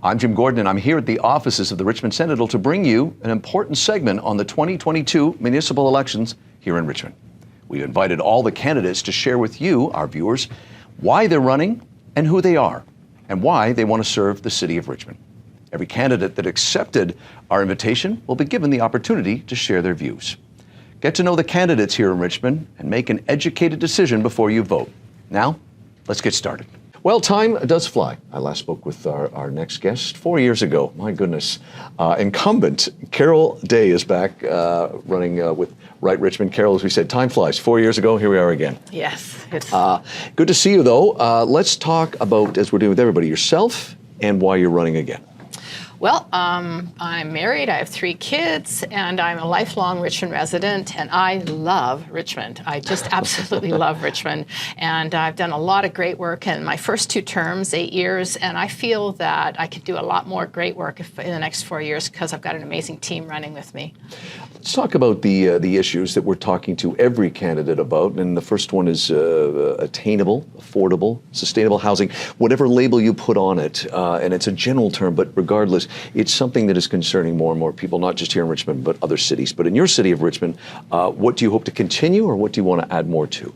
I'm Jim Gordon, and I'm here at the offices of the Richmond Sentinel to bring you an important segment on the 2022 municipal elections here in Richmond. We've invited all the candidates to share with you, our viewers, why they're running and who they are, and why they want to serve the city of Richmond. Every candidate that accepted our invitation will be given the opportunity to share their views. Get to know the candidates here in Richmond and make an educated decision before you vote. Now, let's get started. Well, time does fly. I last spoke with our next guest 4 years ago. My goodness. Incumbent Carol Day is back running with Right Richmond. Carol, as we said, time flies. 4 years ago, here we are again. Yes. It's good to see you, though. Let's talk about, as we're doing with everybody, yourself and why you're running again. Well, I'm married, I have 3 kids, and I'm a lifelong Richmond resident, and I love Richmond. I just absolutely love Richmond, and I've done a lot of great work in my first 2 terms, 8 years, and I feel that I could do a lot more great work in the next 4 years because I've got an amazing team running with me. Let's talk about the issues that we're talking to every candidate about, and the first one is attainable, affordable, sustainable housing, whatever label you put on it, and it's a general term, but regardless, it's something that is concerning more and more people, not just here in Richmond, but other cities. But in your city of Richmond, what do you hope to continue, or what do you want to add more to?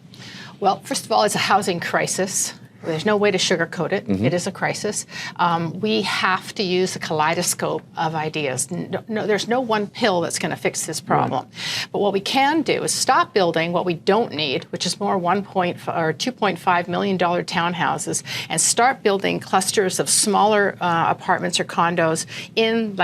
Well, first of all, it's a housing crisis. There's no way to sugarcoat it. Mm-hmm. It is a crisis. We have to use a kaleidoscope of ideas. No, there's no one pill that's going to fix this problem. Right. But what we can do is stop building what we don't need, which is more $2.5 million townhouses, and start building clusters of smaller apartments or condos in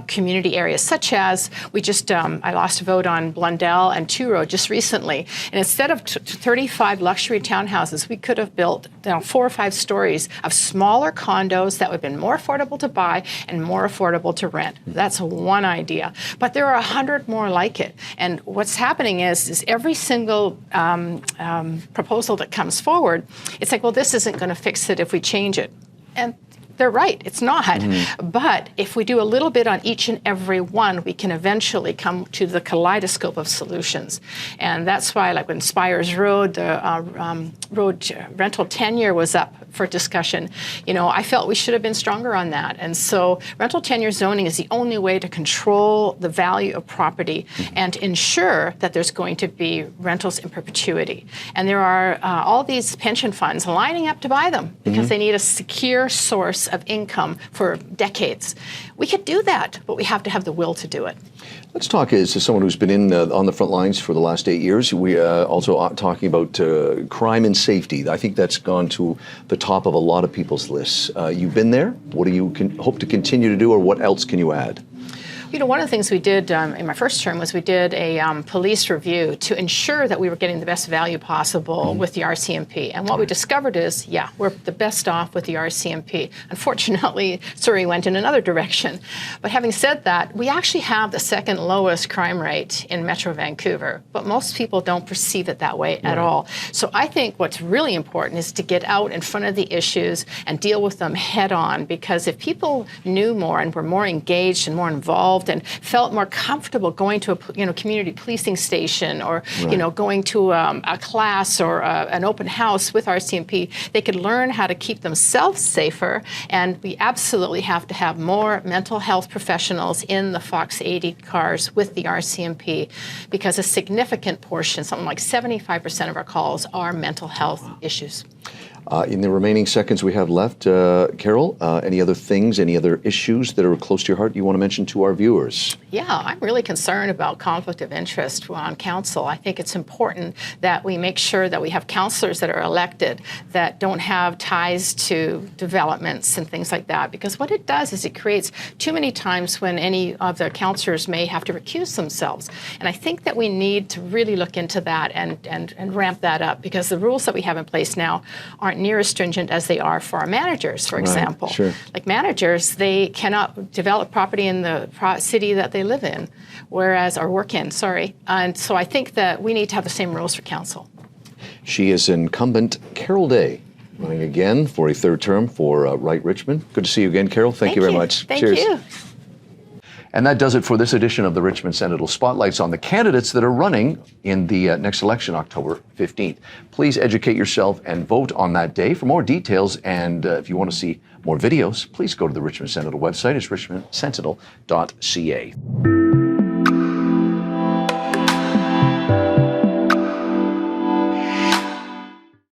community areas, such as I lost a vote on Blundell and Two Road just recently. And instead of 35 luxury townhouses, we could have built 4 or 5 stories of smaller condos that would have been more affordable to buy and more affordable to rent. That's one idea. But there are 100 more like it. And what's happening is every single proposal that comes forward, it's like, well, this isn't going to fix it if we change it. And they're right, it's not. Mm-hmm. But if we do a little bit on each and every one, we can eventually come to the kaleidoscope of solutions. And that's why, like when Spires Road, the road rental tenure was up for discussion, I felt we should have been stronger on that. And so rental tenure zoning is the only way to control the value of property and ensure that there's going to be rentals in perpetuity. And there are all these pension funds lining up to buy them because they need a secure source of income for decades. We could do that, but we have to have the will to do it. Let's talk as someone who's been on the front lines for the last 8 years. We also talking about crime and safety. I think that's gone to the top of a lot of people's lists. You've been there. What do you hope to continue to do, or what else can you add? One of the things we did in my first term was we did a police review to ensure that we were getting the best value possible with the RCMP. And what we discovered is, we're the best off with the RCMP. Unfortunately, Surrey went in another direction. But having said that, we actually have the second lowest crime rate in Metro Vancouver. But most people don't perceive it that way at all. So I think what's really important is to get out in front of the issues and deal with them head on. Because if people knew more and were more engaged and more involved and felt more comfortable going to a community policing station or going to a class or an open house with RCMP, they could learn how to keep themselves safer. And we absolutely have to have more mental health professionals in the Fox 80 cars with the RCMP, because a significant portion, something like 75% of our calls, are mental health issues. In the remaining seconds we have left, Carol, any other things, any other issues that are close to your heart you want to mention to our viewers? Yeah, I'm really concerned about conflict of interest on council. I think it's important that we make sure that we have councillors that are elected that don't have ties to developments and things like that, because what it does is it creates too many times when any of the councillors may have to recuse themselves. And I think that we need to really look into that and ramp that up, because the rules that we have in place now aren't near as stringent as they are for our managers, for example. Sure. Like managers, they cannot develop property in the city that they live in, or work in, sorry. And so I think that we need to have the same rules for council. She is incumbent Carol Day, running again for a 3rd term for Right Richmond. Good to see you again, Carol. Thank you very much. Thank Cheers. you. And that does it for this edition of the Richmond Sentinel Spotlights on the candidates that are running in the next election, October 15th. Please educate yourself and vote on that day. For more details and if you want to see more videos, please go to the Richmond Sentinel website. It's richmondsentinel.ca.